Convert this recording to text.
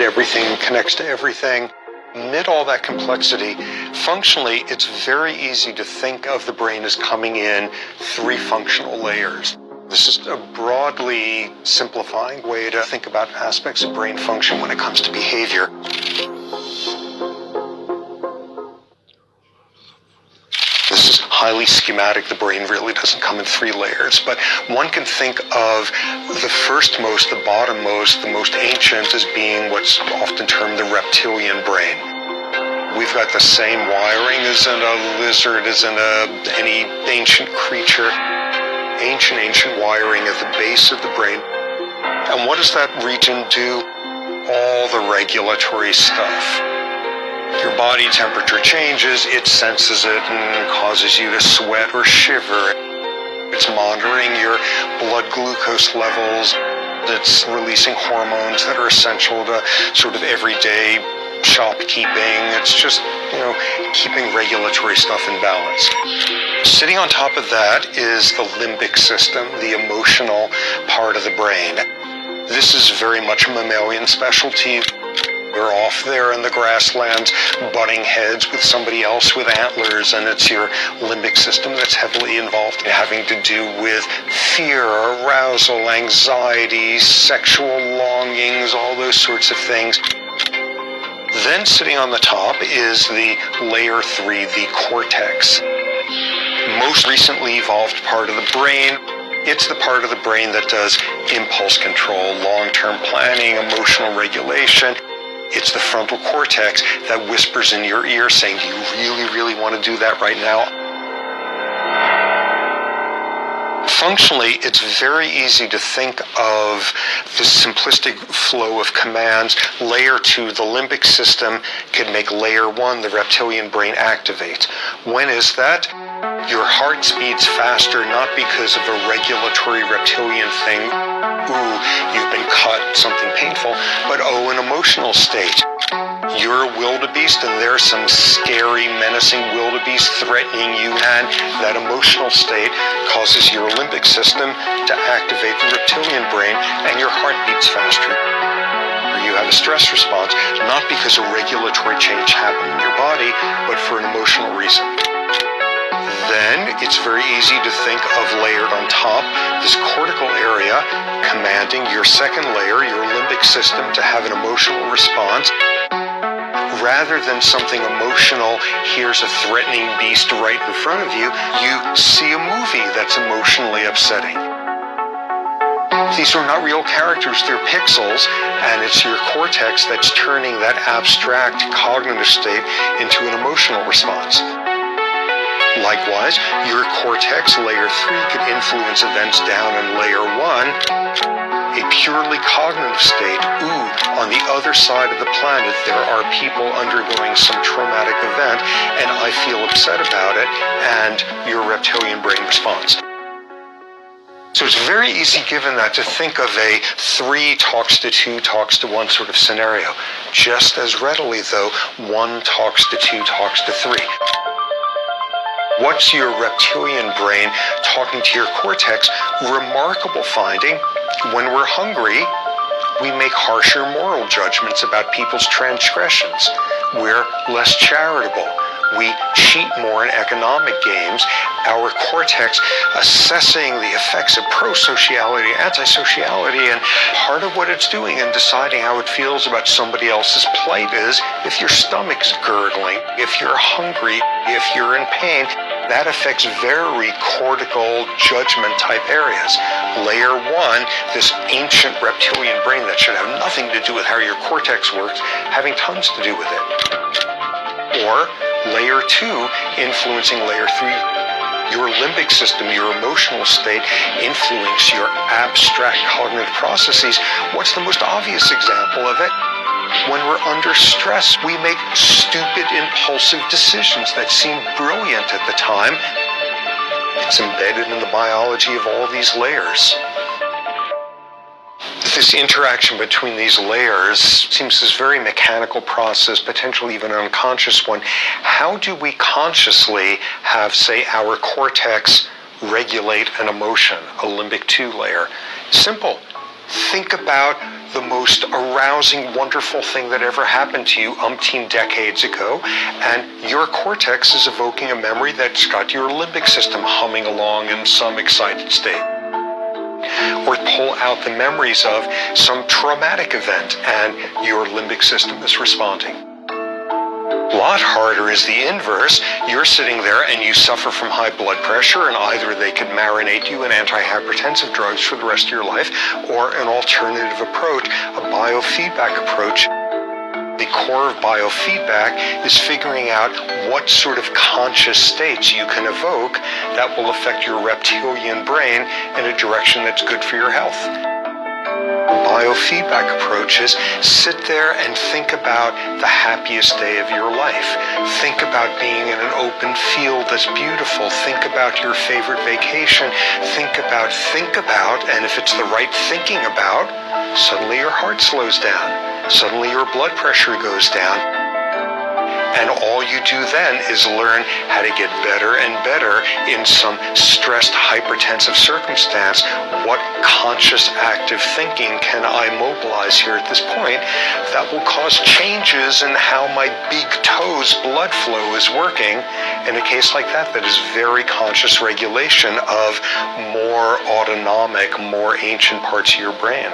Everything connects to everything. Amid all that complexity, functionally, it's very easy to think of the brain as coming in three functional layers. This is a broadly simplifying way to think about aspects of brain function when it comes to behavior. This is highly schematic. The brain really doesn't come in three layers, but one can think of the firstmost, the bottommost, the most ancient as being what's often termed the reptilian brain. We've got the same wiring as in a lizard, as in any ancient creature. Ancient wiring at the base of the brain. And what does that region do? All the regulatory stuff. Your body temperature changes, it senses it and causes you to sweat or shiver. It's monitoring your blood glucose levels. It's releasing hormones that are essential to sort of everyday shopkeeping. It's just, keeping regulatory stuff in balance. Sitting on top of that is the limbic system, the emotional part of the brain. This is very much a mammalian specialty. We're off there in the grasslands, butting heads with somebody else with antlers, and it's your limbic system that's heavily involved in having to do with fear, arousal, anxiety, sexual longings, all those sorts of things. Then sitting on the top is the layer 3, the cortex. Most recently evolved part of the brain. It's the part of the brain that does impulse control, long-term planning, emotional regulation. It's the frontal cortex that whispers in your ear saying, do you really, really want to do that right now? Functionally, it's very easy to think of the simplistic flow of commands. Layer 2, the limbic system, can make layer 1, the reptilian brain, activate. When is that? Your heart speeds faster, not because of a regulatory reptilian thing, ooh, you've been cut, something painful, but an emotional state. You're a wildebeest and there's some scary, menacing wildebeest threatening you, and that emotional state causes your limbic system to activate the reptilian brain and your heart beats faster. You have a stress response, not because a regulatory change happened in your body, but for an emotional reason. Then it's very easy to think of layered on top, this cortical area commanding your second layer, your limbic system, to have an emotional response. Rather than something emotional, here's a threatening beast right in front of you, you see a movie that's emotionally upsetting. These are not real characters, they're pixels, and it's your cortex that's turning that abstract cognitive state into an emotional response. Likewise, your cortex, layer 3, could influence events down in layer 1. A purely cognitive state, on the other side of the planet there are people undergoing some traumatic event and I feel upset about it, and your reptilian brain responds. So it's very easy given that to think of a 3 talks to 2 talks to 1 sort of scenario. Just as readily though, 1 talks to 2 talks to 3. What's your reptilian brain talking to your cortex? Remarkable finding. When we're hungry, we make harsher moral judgments about people's transgressions. We're less charitable. We cheat more in economic games. Our cortex assessing the effects of pro-sociality, anti-sociality, and part of what it's doing in deciding how it feels about somebody else's plight is if your stomach's gurgling, if you're hungry, if you're in pain. That affects very cortical judgment type areas. Layer 1, this ancient reptilian brain that should have nothing to do with how your cortex works, having tons to do with it. Or layer 2, influencing layer 3, your limbic system, your emotional state, influence your abstract cognitive processes. What's the most obvious example of it? When we're under stress, we make stupid, impulsive decisions that seem brilliant at the time. It's embedded in the biology of all these layers. This interaction between these layers seems this very mechanical process, potentially even an unconscious one. How do we consciously have, say, our cortex regulate an emotion, a limbic 2 layer? Simple. Think about the most arousing, wonderful thing that ever happened to you umpteen decades ago, and your cortex is evoking a memory that's got your limbic system humming along in some excited state. Or pull out the memories of some traumatic event, and your limbic system is responding. A lot harder is the inverse. You're sitting there and you suffer from high blood pressure, and either they could marinate you in antihypertensive drugs for the rest of your life, or an alternative approach, a biofeedback approach. The core of biofeedback is figuring out what sort of conscious states you can evoke that will affect your reptilian brain in a direction that's good for your health. Biofeedback approaches sit there and think about the happiest day of your life. Think about being in an open field that's beautiful. Think about your favorite vacation. Think about, and if it's the right thinking about, suddenly your heart slows down. Suddenly your blood pressure goes down. And all you do then is learn how to get better and better in some stressed, hypertensive circumstance. What conscious, active thinking can I mobilize here at this point that will cause changes in how my big toe's blood flow is working? In a case like that, that is very conscious regulation of more autonomic, more ancient parts of your brain.